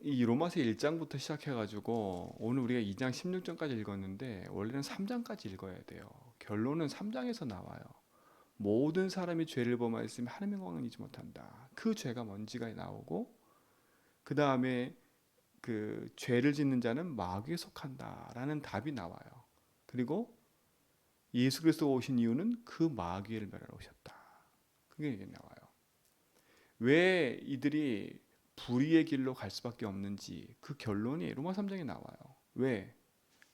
이 로마서 1장부터 시작해가지고 오늘 우리가 2장 16절까지 읽었는데 원래는 3장까지 읽어야 돼요. 결론은 3장에서 나와요. 모든 사람이 죄를 범하였으면 하나님의 영광을 잊지 못한다. 그 죄가 뭔지가 나오고 그 다음에 그 죄를 짓는 자는 마귀에 속한다라는 답이 나와요. 그리고 예수 그리스도가 오신 이유는 그 마귀를 멸하러 오셨다. 그게 이게 나와요. 왜 이들이 불의의 길로 갈 수밖에 없는지 그 결론이 로마 3장에 나와요. 왜?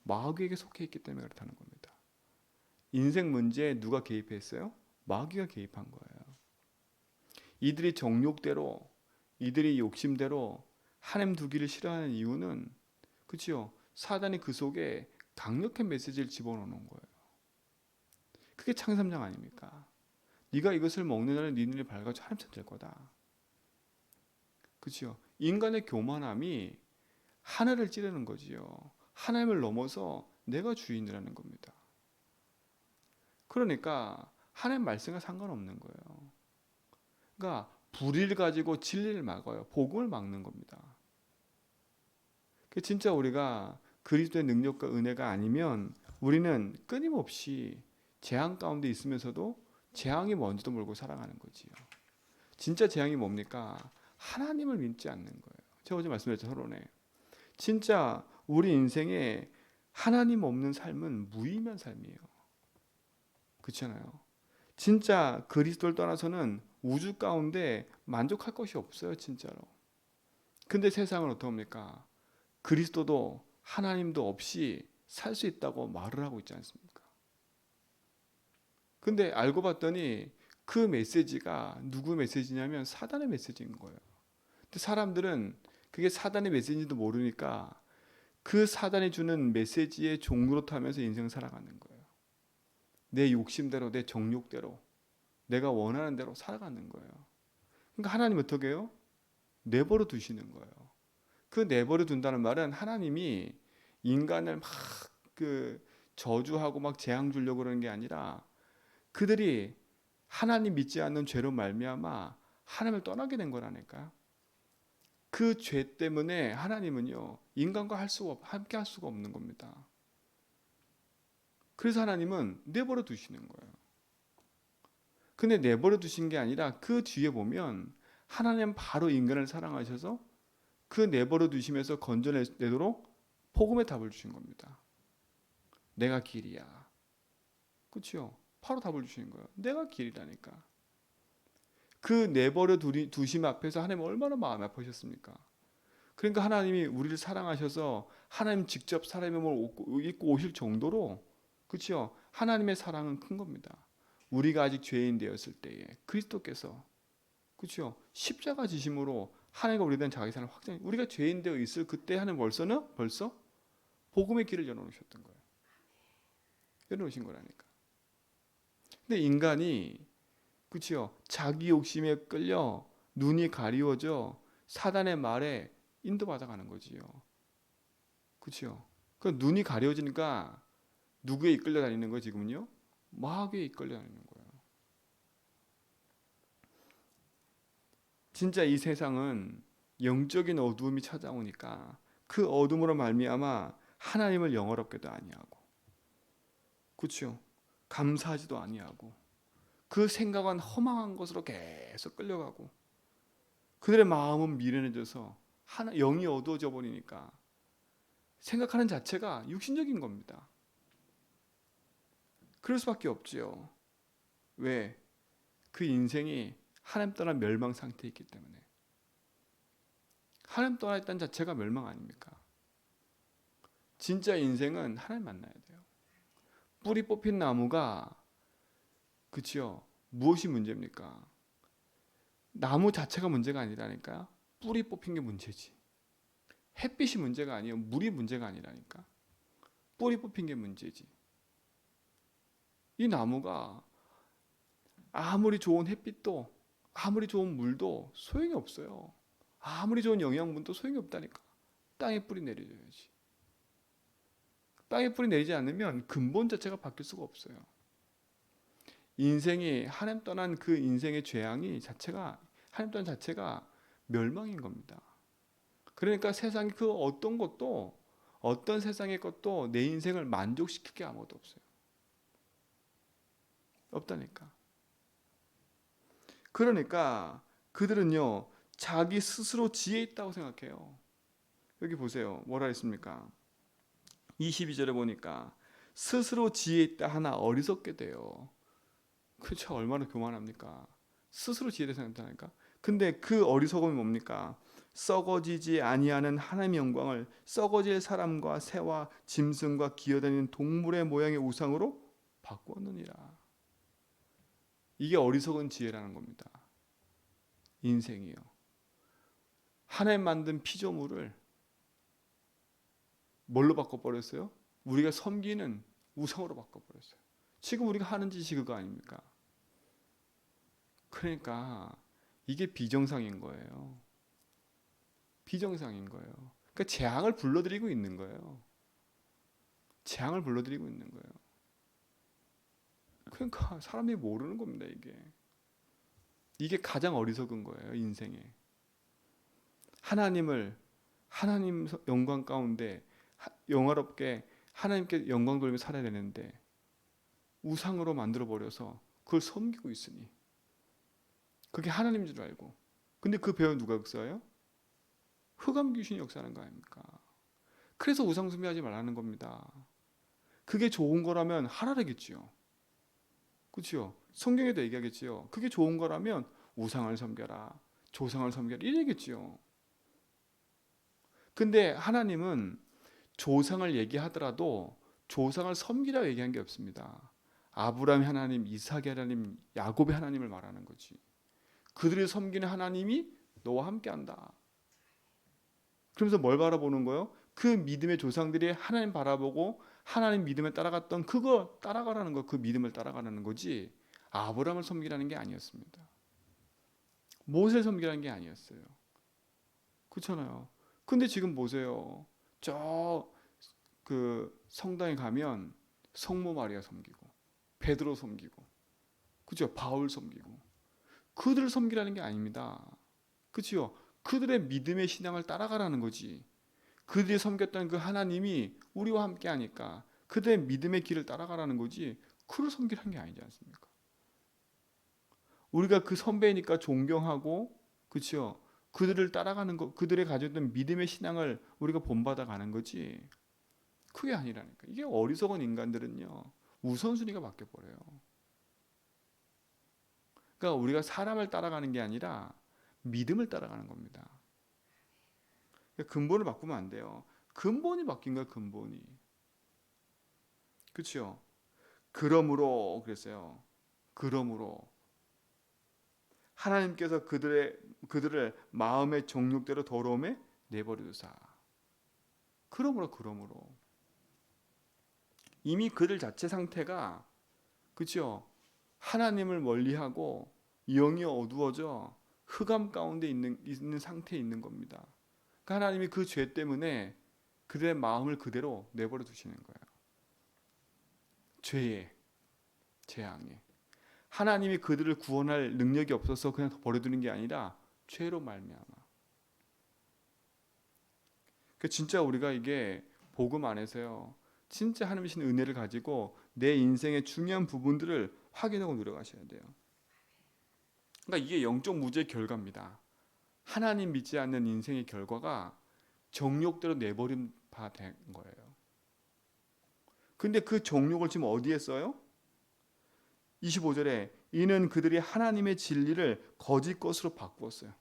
마귀에게 속해 있기 때문에 그렇다는 겁니다. 인생 문제에 누가 개입했어요? 마귀가 개입한 거예요. 이들이 정욕대로, 이들이 욕심대로 하나님 두기를 싫어하는 이유는 그렇죠? 사단이 그 속에 강력한 메시지를 집어넣는 거예요. 그게 창세 3장 아닙니까? 네가 이것을 먹는 날에 네 눈이 밝아져 하나님 될 거다. 그렇죠? 인간의 교만함이 하늘을 찌르는 거지요. 하나님을 넘어서 내가 주인이라는 겁니다. 그러니까 하나님 말씀과 상관없는 거예요. 그러니까 불의를 가지고 진리를 막아요. 복음을 막는 겁니다. 진짜 우리가 그리스도의 능력과 은혜가 아니면 우리는 끊임없이 재앙 가운데 있으면서도 재앙이 먼지도 몰고 살아가는 거지요. 진짜 재앙이 뭡니까? 하나님을 믿지 않는 거예요. 제가 어제 말씀드렸죠, 서론에. 진짜 우리 인생에 하나님 없는 삶은 무의미한 삶이에요. 그렇잖아요. 진짜 그리스도를 떠나서는 우주 가운데 만족할 것이 없어요, 진짜로. 근데 세상은 어떻습니까? 그리스도도 하나님도 없이 살 수 있다고 말을 하고 있지 않습니까? 근데 알고 봤더니 그 메시지가 누구 메시지냐면 사단의 메시지인 거예요. 근데 사람들은 그게 사단의 메시지인지도 모르니까 그 사단이 주는 메시지의 종로로 타면서 인생을 살아가는 거예요. 내 욕심대로, 내 정욕대로, 내가 원하는 대로 살아가는 거예요. 그러니까 하나님 어떻게 해요? 내버려 두시는 거예요. 그 내버려 둔다는 말은 하나님이 인간을 막 그 저주하고 막 재앙 주려고 그러는 게 아니라 그들이 하나님 믿지 않는 죄로 말미암아 하나님을 떠나게 된 거라니까요. 그 죄 때문에 하나님은요 인간과 함께 할 수가 없는 겁니다. 그래서 하나님은 내버려 두시는 거예요. 근데 내버려 두신 게 아니라 그 뒤에 보면 하나님 바로 인간을 사랑하셔서 그 내버려 두시면서 건져내도록 복음의 답을 주신 겁니다. 내가 길이야. 그렇죠? 바로 답을 주시는 거예요. 내가 길이라니까. 그 내버려 두심 앞에서 하나님 얼마나 마음이 아프셨습니까? 그러니까 하나님이 우리를 사랑하셔서 하나님 직접 사람의 몸을 입고 오실 정도로 그렇죠? 하나님의 사랑은 큰 겁니다. 우리가 아직 죄인 되었을 때에 그리스도께서 그렇죠? 십자가 지심으로 하나님과 우리에 대한 자기 사랑을 확정. 우리가 죄인 되어 있을 그때 하나님 벌써 복음의 길을 열어놓으셨던 거예요. 열어놓으신 거라니까. 근데 인간이 그렇죠? 자기 욕심에 끌려 눈이 가리워져 사단의 말에 인도받아가는 거지요. 그렇죠? 그 눈이 가려지니까 누구에 이끌려 다니는 거예요, 지금은요? 마귀에 이끌려 다니는 거예요. 진짜 이 세상은 영적인 어두움이 찾아오니까 그 어둠으로 말미암아 하나님을 영어롭게도 아니하고, 그렇죠? 감사하지도 아니하고, 그 생각은 허망한 것으로 계속 끌려가고, 그들의 마음은 미련해져서 영이 어두워져 버리니까 생각하는 자체가 육신적인 겁니다. 그럴 수밖에 없지요. 왜? 그 인생이 하나님 떠난 멸망 상태에 있기 때문에. 하나님 떠나 있다는 자체가 멸망 아닙니까? 진짜 인생은 하나님 만나야 돼요. 뿌리 뽑힌 나무가 그치요? 무엇이 문제입니까? 나무 자체가 문제가 아니라니까요. 뿌리 뽑힌 게 문제지. 햇빛이 문제가 아니에요. 물이 문제가 아니라니까. 뿌리 뽑힌 게 문제지. 이 나무가 아무리 좋은 햇빛도 아무리 좋은 물도 소용이 없어요. 아무리 좋은 영양분도 소용이 없다니까. 땅에 뿌리 내려줘야지. 땅에 뿌리 내리지 않으면 근본 자체가 바뀔 수가 없어요. 인생이 하나님 떠난 그 인생의 재앙이 자체가 하나님 떠난 자체가 멸망인 겁니다. 그러니까 세상에 그 어떤 것도, 어떤 세상의 것도 내 인생을 만족시킬 게 아무것도 없어요. 없다니까. 그러니까 그들은요, 자기 스스로 지혜 있다고 생각해요. 여기 보세요. 뭐라 했습니까? 22절에 보니까 스스로 지혜 있다 하나 어리석게 돼요. 그렇죠. 얼마나 교만합니까? 스스로 지혜를 생각한다니까. 근데 그 어리석음이 뭡니까? 썩어지지 아니하는 하나님의 영광을 썩어질 사람과 새와 짐승과 기어다니는 동물의 모양의 우상으로 바꾸었느니라. 이게 어리석은 지혜라는 겁니다. 인생이요. 하나님 만든 피조물을 뭘로 바꿔버렸어요? 우리가 섬기는 우상으로 바꿔버렸어요. 지금 우리가 하는 짓이 그거 아닙니까? 그러니까 이게 비정상인 거예요. 비정상인 거예요. 그러니까 재앙을 불러들이고 있는 거예요. 재앙을 불러들이고 있는 거예요. 그러니까 사람이 모르는 겁니다. 이게 가장 어리석은 거예요. 인생에 하나님 영광 가운데 영화롭게 하나님께 영광 돌리며 살아야 되는데 우상으로 만들어 버려서 그걸 섬기고 있으니 그게 하나님인 줄 알고. 근데 그 배우 누가 역사예요? 흑암 귀신이 역사하는 거 아닙니까? 그래서 우상 숭배하지 말라는 겁니다. 그게 좋은 거라면 하라겠지요. 그렇죠? 성경에도 얘기하겠지요. 그게 좋은 거라면 우상을 섬겨라, 조상을 섬겨라 이래겠지요. 근데 하나님은 조상을 얘기하더라도 조상을 섬기라고 얘기한 게 없습니다. 아브라함의 하나님, 이삭의 하나님, 야곱의 하나님을 말하는 거지. 그들이 섬기는 하나님이 너와 함께한다. 그러면서 뭘 바라보는 거예요? 그 믿음의 조상들이 하나님 바라보고 하나님 믿음에 따라갔던 그거 따라가라는 거, 그 믿음을 따라가라는 거지. 아브라함을 섬기라는 게 아니었습니다. 모세를 섬기라는 게 아니었어요. 그렇잖아요. 근데 지금 보세요. 저 그 성당에 가면 성모 마리아 섬기고 베드로 섬기고 그죠? 바울 섬기고 그들을 섬기라는 게 아닙니다. 그렇죠? 그들의 믿음의 신앙을 따라가라는 거지. 그들이 섬겼던 그 하나님이 우리와 함께 하니까 그들의 믿음의 길을 따라가라는 거지. 그를 섬기라는 게 아니지 않습니까? 우리가 그 선배니까 존경하고 그렇죠? 그들을 따라가는 거, 그들의 가졌던 믿음의 신앙을 우리가 본받아 가는 거지. 그게 아니라니까. 이게 어리석은 인간들은요. 우선순위가 바뀌어 버려요. 그러니까 우리가 사람을 따라가는 게 아니라 믿음을 따라가는 겁니다. 그러니까 근본을 바꾸면 안 돼요. 근본이 바뀐 거야, 근본이. 그렇죠? 그러므로 그랬어요. 그러므로 하나님께서 그들을 마음의 정욕대로 더러움에 내버려두사. 그러므로 이미 그들 자체 상태가 그렇죠? 하나님을 멀리하고 영이 어두워져 흑암 가운데 있는 상태에 있는 겁니다. 그러니까 하나님이 그 죄 때문에 그들의 마음을 그대로 내버려 두시는 거예요. 죄에, 재앙에. 하나님이 그들을 구원할 능력이 없어서 그냥 버려두는 게 아니라 죄로 말미암아. 그러니까 진짜 우리가 이게 복음 안에서요. 진짜 하나님의 은혜를 가지고 내 인생의 중요한 부분들을 확인하고 노력하셔야 돼요. 그러니까 이게 영적 무죄의 결과입니다. 하나님 믿지 않는 인생의 결과가 정욕대로 내버린 바 된 거예요. 근데 그 정욕을 지금 어디에 써요? 25절에 이는 그들이 하나님의 진리를 거짓 것으로 바꾸었어요.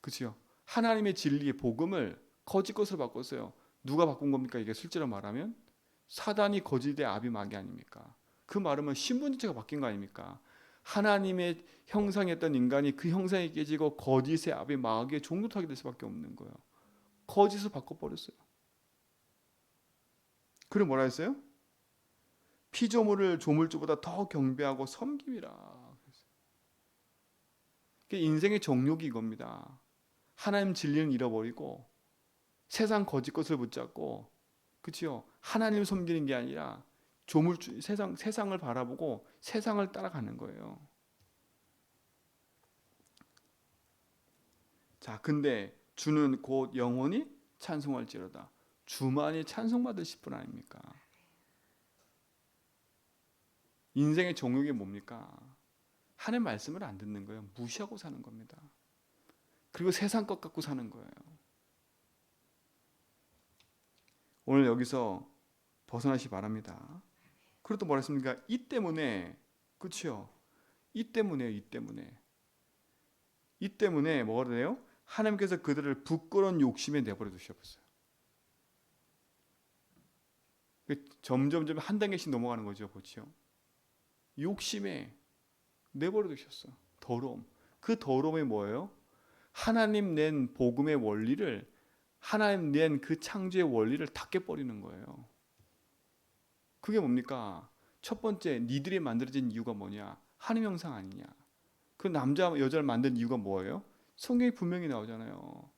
그렇죠? 하나님의 진리의 복음을 거짓 것으로 바꿨어요. 누가 바꾼 겁니까? 이게 실제로 말하면 사단이 거짓의 아비 마귀 아닙니까? 그 말하면 신분 자체가 바뀐 거 아닙니까? 하나님의 형상이었던 인간이 그 형상이 깨지고 거짓의 아비 마귀의 종노릇하게 될 수밖에 없는 거예요. 거짓을 바꿔버렸어요. 그리고 뭐라 했어요? 피조물을 조물주보다 더 경배하고 섬김이라. 인생의 정욕이 이겁니다. 하나님 진리는 잃어버리고 세상 거짓 것을 붙잡고 그렇죠? 하나님을 섬기는 게 아니라 조물주 세상을 바라보고 세상을 따라가는 거예요. 자, 근데 주는 곧 영원히 찬송할지로다. 주만이 찬송받으실 분 아닙니까? 인생의 종욕이 뭡니까? 하나님 말씀을 안 듣는 거예요. 무시하고 사는 겁니다. 그리고 세상 것 갖고 사는 거예요. 오늘 여기서 벗어나시 바랍니다. 그리고 또 뭐라 했습니까? 이 때문에, 그렇죠? 이 때문에 뭐가 돼요? 하나님께서 그들을 부끄러운 욕심에 내버려 두셨어요. 점점 한 단계씩 넘어가는 거죠, 그렇죠? 욕심에 내버려 두셨어. 더러움. 그 더러움이 뭐예요? 하나님 낸 복음의 원리를, 하나님 낸 그 창조의 원리를 다 깨버리는 거예요. 그게 뭡니까? 첫 번째, 니들이 만들어진 이유가 뭐냐? 하나님 형상 아니냐? 그 남자 여자를 만든 이유가 뭐예요? 성경이 분명히 나오잖아요.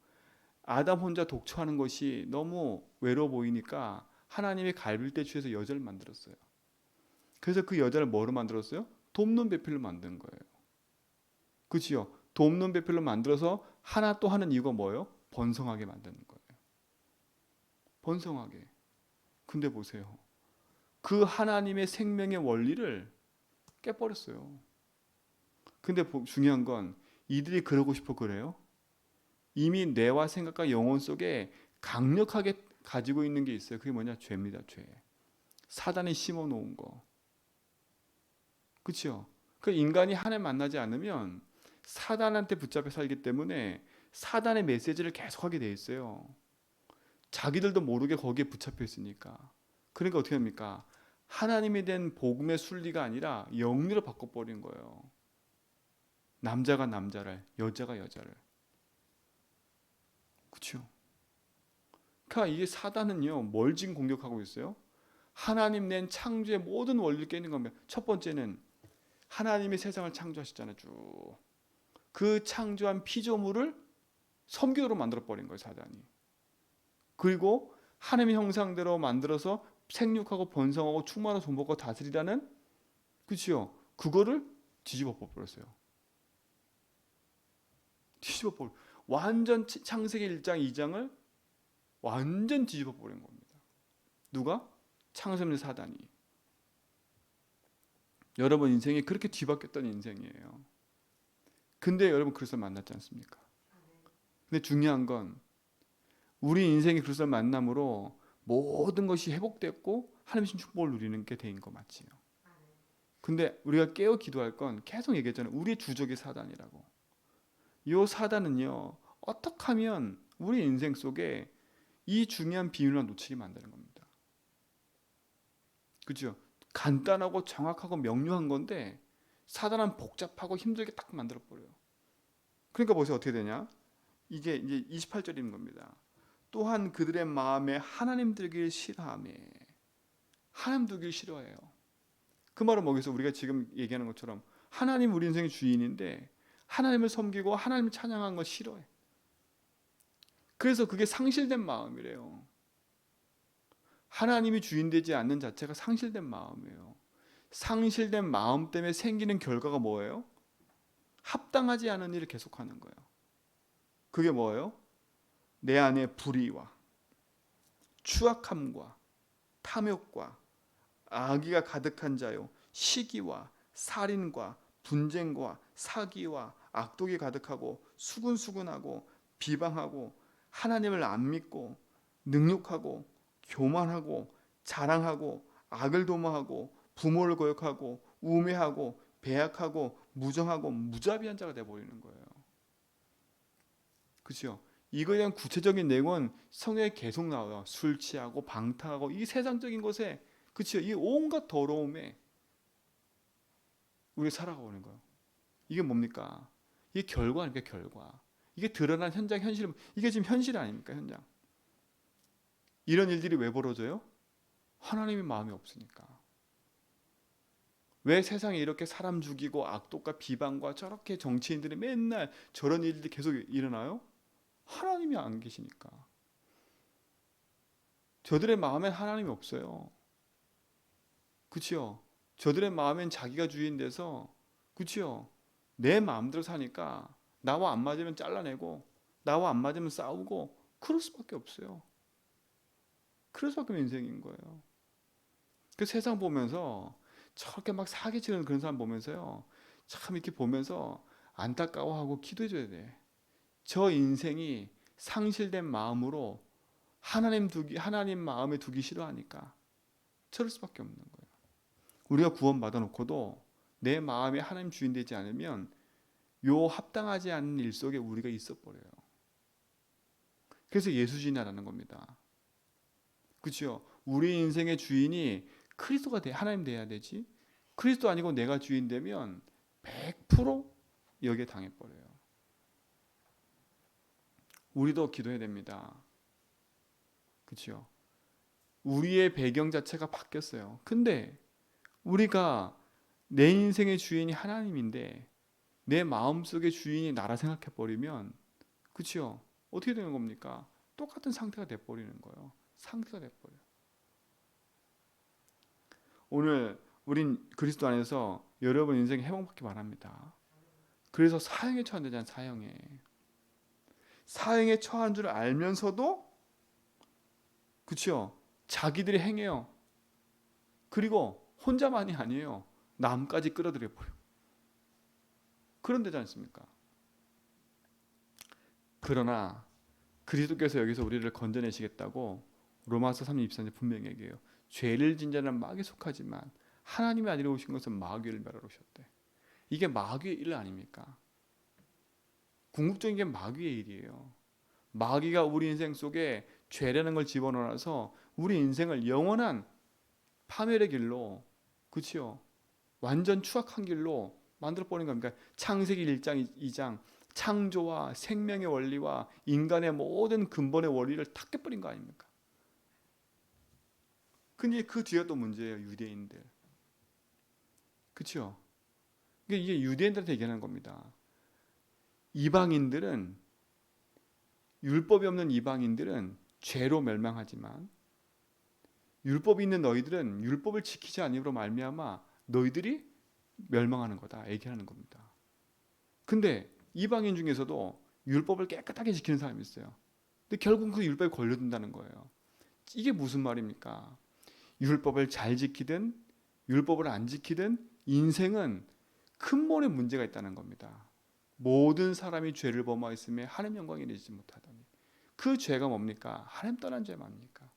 아담 혼자 독초하는 것이 너무 외로워 보이니까 하나님이 갈빌대 취해서 여자를 만들었어요. 그래서 그 여자를 뭐로 만들었어요? 돕는 배필로 만든 거예요. 그렇죠? 돕는 배필로 만들어서 하나 또 하는 이유가 뭐예요? 번성하게 만드는 거예요. 번성하게. 근데 보세요. 그 하나님의 생명의 원리를 깨버렸어요. 근데 중요한 건 이들이 그러고 싶어 그래요? 이미 뇌와 생각과 영혼 속에 강력하게 가지고 있는 게 있어요. 그게 뭐냐? 죄입니다. 죄. 사단이 심어놓은 거. 그렇죠? 그 인간이 하나님 만나지 않으면 사단한테 붙잡혀 살기 때문에 사단의 메시지를 계속하게 돼 있어요. 자기들도 모르게 거기에 붙잡혀 있으니까. 그러니까 어떻게 합니까? 하나님이 된 복음의 순리가 아니라 영리로 바꿔버린 거예요. 남자가 남자를, 여자가 여자를. 그렇죠? 그러니까 이게 사단은요, 뭘 지금 공격하고 있어요? 하나님 낸 창조의 모든 원리를 깨는 겁니다. 첫 번째는 하나님이 세상을 창조하셨잖아요. 쭉. 그 창조한 피조물을 섬기도록 만들어버린 거예요, 사단이. 그리고 하나님의 형상대로 만들어서 생육하고 번성하고 충만하고 존복하고 다스리라는, 그렇죠? 그거를 뒤집어 버렸어요. 뒤집어 버려. 완전 창세기 1장 2장을 완전 뒤집어 버린 겁니다. 누가? 창세기 사단이. 여러분 인생이 그렇게 뒤바뀌었던 인생이에요. 근데 여러분 그리스도를 만났지 않습니까? 근데 중요한 건 우리 인생이 그리스도를 만남으로 모든 것이 회복됐고 하나님의 축복을 누리는 게 된 거 맞지요. 근데 우리가 깨어 기도할 건 계속 얘기했잖아요. 우리 주적이 사단이라고. 이 사단은요, 어떻게 하면 우리 인생 속에 이 중요한 비밀만 놓치게 만드는 겁니다. 그렇죠? 간단하고 정확하고 명료한 건데 사단은 복잡하고 힘들게 딱 만들어 버려요. 그러니까 보세요. 어떻게 되냐? 이게 이제 28절인 겁니다. 또한 그들의 마음에 하나님 두기를 싫어하며. 하나님 두기를 싫어해요. 그 말은 뭐겠어? 우리가 지금 얘기하는 것처럼 하나님 우리 인생의 주인인데 하나님을 섬기고 하나님을 찬양하는 걸 싫어해. 그래서 그게 상실된 마음이래요. 하나님이 주인 되지 않는 자체가 상실된 마음이에요. 상실된 마음 때문에 생기는 결과가 뭐예요? 합당하지 않은 일을 계속하는 거예요. 그게 뭐예요? 내 안에 불의와 추악함과 탐욕과 악의가 가득한 자요, 시기와 살인과 분쟁과 사기와 악독이 가득하고 수근수근하고 비방하고 하나님을 안 믿고 능욕하고 교만하고 자랑하고 악을 도모하고 부모를 거역하고 우매하고 배약하고 무정하고 무자비한 자가 되어버리는 거예요. 그렇죠? 이거에 대한 구체적인 내용은 성경에 계속 나와요. 술 취하고 방탕하고 이 세상적인 것에, 그렇죠? 이 온갖 더러움에 우리가 살아가는 거예요. 이게 뭡니까? 이게 결과 아닙니까? 결과. 이게 드러난 현장 현실, 이게 지금 현실 아닙니까? 현장. 이런 일들이 왜 벌어져요? 하나님의 마음이 없으니까. 왜 세상에 이렇게 사람 죽이고 악독과 비방과 저렇게 정치인들이 맨날 저런 일들이 계속 일어나요? 하나님이 안 계시니까. 저들의 마음엔 하나님이 없어요. 그렇죠? 저들의 마음엔 자기가 주인 돼서, 그렇죠? 내 마음대로 사니까 나와 안 맞으면 잘라내고 나와 안 맞으면 싸우고 그럴 수밖에 없어요. 그럴 수밖에 없는 인생인 거예요. 그 세상 보면서 저렇게 막 사기치는 그런 사람 보면서요, 참 이렇게 보면서 안타까워하고 기도해줘야 돼. 저 인생이 상실된 마음으로 하나님 마음에 두기 싫어하니까 저럴 수밖에 없는 거예요. 우리가 구원 받아놓고도 내 마음이 하나님 주인 되지 않으면 요 합당하지 않은 일 속에 우리가 있어 버려요. 그래서 예수 주인이라는 겁니다. 그렇죠? 우리 인생의 주인이 그리스도가 하나님 돼야 되지. 그리스도 아니고 내가 주인 되면 100% 여기에 당해 버려요. 우리도 기도해야 됩니다. 그렇죠? 우리의 배경 자체가 바뀌었어요. 근데 우리가 내 인생의 주인이 하나님인데 내 마음속의 주인이 나라 생각해 버리면, 그렇죠? 어떻게 되는 겁니까? 똑같은 상태가 돼 버리는 거예요. 상태가 돼 버려요. 오늘 우린 그리스도 안에서 여러분 인생 회복받기 바랍니다. 그래서 사형에 처한다잖아요. 사형에 처한 줄 알면서도, 그렇죠? 자기들이 행해요. 그리고 혼자만이 아니에요. 남까지 끌어들여 버려. 그런 데지 않습니까? 그러나 그리스도께서 여기서 우리를 건져내시겠다고 로마서 3장 24절 분명히 얘기해요. 죄를 진 자는 마귀에 속하지만 하나님의 아들이 오신 것은 마귀를 멸하러 오셨대. 이게 마귀의 일 아닙니까? 궁극적인 게 마귀의 일이에요. 마귀가 우리 인생 속에 죄라는 걸 집어넣어서 우리 인생을 영원한 파멸의 길로, 그렇죠? 완전 추악한 길로 만들어 버린 겁니다. 창세기 1장 2장 창조와 생명의 원리와 인간의 모든 근본의 원리를 다 깨버린 거 아닙니까? 근데 그 뒤에 또 문제예요. 유대인들. 그렇죠? 이게 유대인들한테 얘기하는 겁니다. 이방인들은, 율법이 없는 이방인들은 죄로 멸망하지만 율법이 있는 너희들은 율법을 지키지 아니므로 말미암아 너희들이 멸망하는 거다 얘기하는 겁니다. 근데 이방인 중에서도 율법을 깨끗하게 지키는 사람이 있어요. 근데 결국 그 율법에 걸려든다는 거예요. 이게 무슨 말입니까? 율법을 잘 지키든 율법을 안 지키든 인생은 근본에 문제가 있다는 겁니다. 모든 사람이 죄를 범하였음에 하나님 영광에 이르지 못하다니. 그 죄가 뭡니까? 하나님 떠난 죄 뭡니까?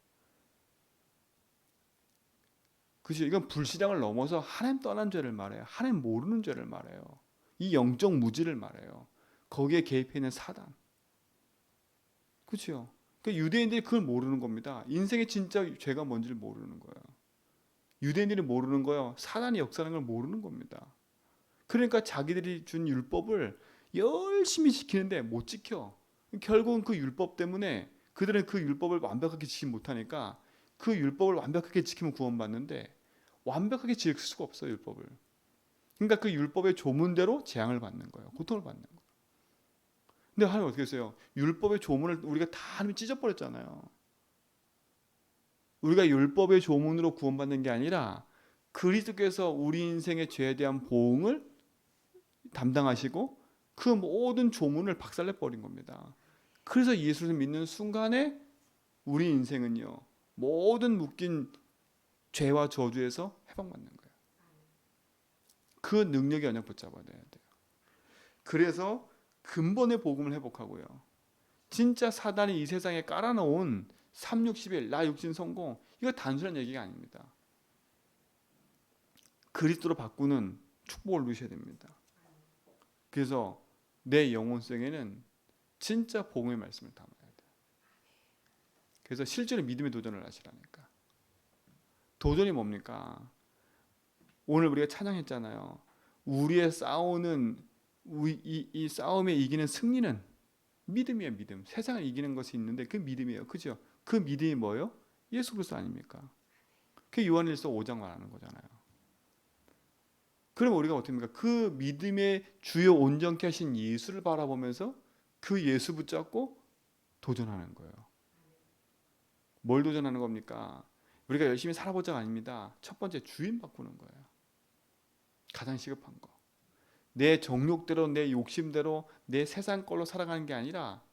그죠? 이건 불신앙을 넘어서 하나님 떠난 죄를 말해요. 하나님 모르는 죄를 말해요. 이 영적 무지를 말해요. 거기에 개입해 있는 사단. 그렇죠? 그러니까 유대인들이 그걸 모르는 겁니다. 인생의 진짜 죄가 뭔지를 모르는 거예요. 유대인들이 모르는 거예요. 사단이 역사하는 걸 모르는 겁니다. 그러니까 자기들이 준 율법을 열심히 지키는데 못 지켜. 결국은 그 율법 때문에 그들은 그 율법을 완벽하게 지키지 못하니까 그 율법을 완벽하게 지키면 구원받는데 완벽하게 지킬 수가 없어요, 율법을. 그러니까 그 율법의 조문대로 재앙을 받는 거예요. 고통을 받는 거예요. 근데 하나님 어떻게 했어요? 율법의 조문을 우리가 다 하나님 찢어버렸잖아요. 우리가 율법의 조문으로 구원받는 게 아니라 그리스도께서 우리 인생의 죄에 대한 보응을 담당하시고 그 모든 조문을 박살내 버린 겁니다. 그래서 예수를 믿는 순간에 우리 인생은요, 모든 묶인 죄와 저주에서 해방받는 거예요. 그 능력이 언약 붙잡아야 돼요. 그래서 근본의 복음을 회복하고요. 진짜 사단이 이 세상에 깔아놓은 360일 나 육신 성공, 이거 단순한 얘기가 아닙니다. 그리스도로 바꾸는 축복을 누리셔야 됩니다. 그래서 내 영혼 속에는 진짜 복음의 말씀을 담아야 돼요. 그래서 실제로 믿음의 도전을 하시라니까. 도전이 뭡니까? 오늘 우리가 찬양했잖아요. 우리의 싸우는 이 싸움에 이기는 승리는 믿음이에요. 믿음. 세상을 이기는 것이 있는데 그 믿음이에요. 그죠? 그 믿음이 뭐예요? 예수 그리스도 아닙니까? 그게 요한일서 5장 말하는 거잖아요. 그럼 우리가 어떻게 합니까? 그 믿음의 주요 온전케 하신 예수를 바라보면서 그 예수 붙잡고 도전하는 거예요. 뭘 도전하는 겁니까? 우리가 열심히 살아보자가 아닙니다. 첫 번째 주인 바꾸는 거예요. 가장 시급한 거. 내 정욕대로 내 욕심대로 내 세상 걸로 살아가는 게 아니라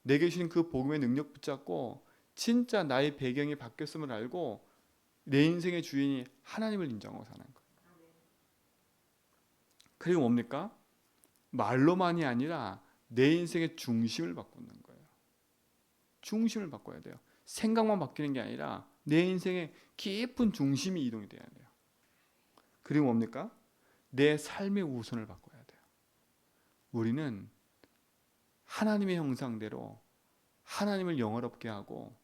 내게 주신 그 복음의 능력 붙잡고 진짜 나의 배경이 바뀌었음을 알고 내 인생의 주인이 하나님을 인정하고 사는 거예요. 그리고 뭡니까? 말로만이 아니라 내 인생의 중심을 바꾸는 거예요. 중심을 바꿔야 돼요. 생각만 바뀌는 게 아니라 내 인생의 깊은 중심이 이동이 돼야 돼요. 그리고 뭡니까? 내 삶의 우선을 바꿔야 돼요. 우리는 하나님의 형상대로 하나님을 영화롭게 하고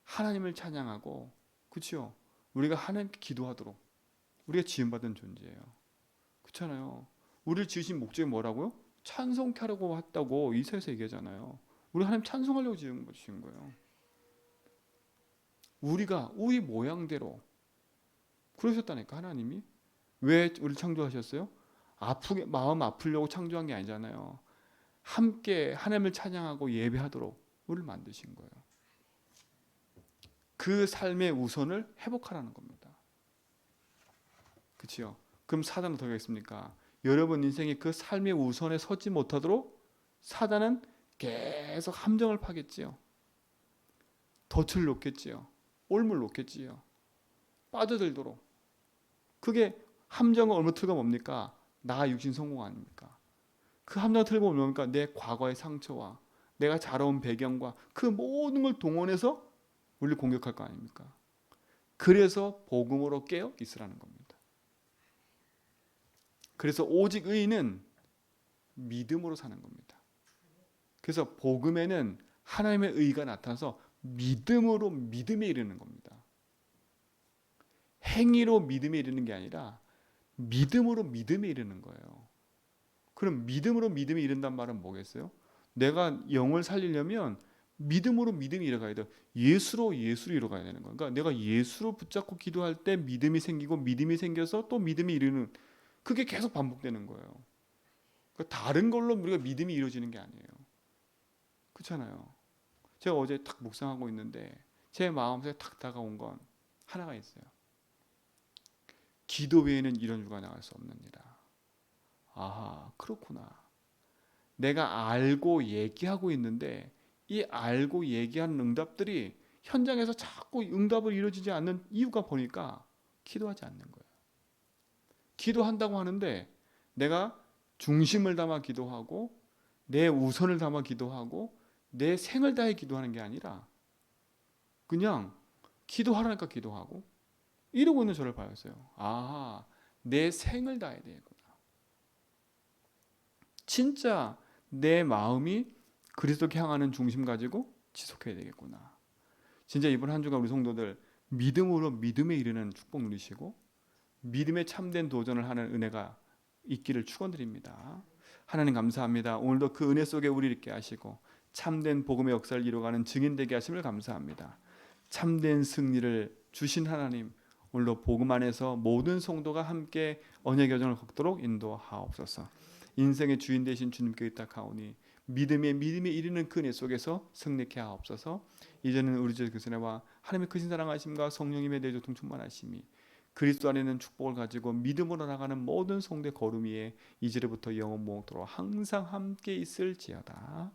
하나님을 찬양하고, 그렇죠? 우리가 하나님께 기도하도록 우리가 지음받은 존재예요. 그렇잖아요. 우리를 지으신 목적이 뭐라고요? 찬송케 하려고 했다고 이사야서 얘기하잖아요. 우리 하나님 찬송하려고 지은 거예요. 우리가 우리 모양대로 그러셨다니까. 하나님이 왜 우리를 창조하셨어요? 아프게 마음 아프려고 창조한 게 아니잖아요. 함께 하나님을 찬양하고 예배하도록 우리를 만드신 거예요. 그 삶의 우선을 회복하라는 겁니다. 그렇죠? 그럼 사단은 어떻게 하겠습니까? 여러분 인생이 그 삶의 우선에 서지 못하도록 사단은 계속 함정을 파겠지요. 덫을 놓겠지요. 올무를 놓겠지요. 빠져들도록. 그게 함정을 얼마 틀고 뭡니까? 나 육신 성공 아닙니까? 그 함정을 틀고 뭡니까? 내 과거의 상처와 내가 자라온 배경과 그 모든 걸 동원해서 우리를 공격할 거 아닙니까? 그래서 복음으로 깨어 있으라는 겁니다. 그래서 오직 의인은 믿음으로 사는 겁니다. 그래서 복음에는 하나님의 의가 나타나서 믿음으로 믿음에 이르는 겁니다. 행위로 믿음에 이르는 게 아니라 믿음으로 믿음에 이르는 거예요. 그럼 믿음으로 믿음에 이른단 말은 뭐겠어요? 내가 영을 살리려면 믿음으로 믿음이 이뤄가야 돼요. 예수로 이뤄가야 되는 거예요. 그러니까 내가 예수로 붙잡고 기도할 때 믿음이 생기고 믿음이 생겨서 또 믿음이 이루는, 그게 계속 반복되는 거예요. 그러니까 다른 걸로 우리가 믿음이 이루어지는 게 아니에요. 그렇잖아요. 제가 어제 탁 묵상하고 있는데 제 마음속에 탁 다가온 건 하나가 있어요. 기도 외에는 이런 유가 나갈 수 없느니라. 아, 그렇구나. 내가 알고 얘기하고 있는데 이 알고 얘기하는 응답들이 현장에서 자꾸 응답을 이루어지지 않는 이유가 보니까 기도하지 않는 거예요. 기도한다고 하는데 내가 중심을 담아 기도하고 내 우선을 담아 기도하고 내 생을 다해 기도하는 게 아니라 그냥 기도하라니까 기도하고 이러고 있는 저를 봤어요. 아, 내 생을 다해야 되겠구나. 진짜 내 마음이 그리스도께 향하는 중심 가지고 지속해야 되겠구나. 진짜 이번 한 주간 우리 성도들 믿음으로 믿음에 이르는 축복 누리시고 믿음에 참된 도전을 하는 은혜가 있기를 축원드립니다. 하나님 감사합니다. 오늘도 그 은혜 속에 우리 있게 하시고 참된 복음의 역사를 이루어가는 증인 되게 하심을 감사합니다. 참된 승리를 주신 하나님, 오늘도 복음 안에서 모든 성도가 함께 언약 여정을 걷도록 인도하옵소서. 인생의 주인 되신 주님께 의탁하오니 믿음에 이르는 그 은혜 속에서 승리케 하옵소서. 이제는 우리 주 그리스도와 하나님의 크신 사랑하심과 성령님의 내조통 충만하심이 그리스도 안에 있는 축복을 가지고 믿음으로 나가는 모든 성도의 걸음 위에 이제부터 영원 무궁토록 항상 함께 있을지어다.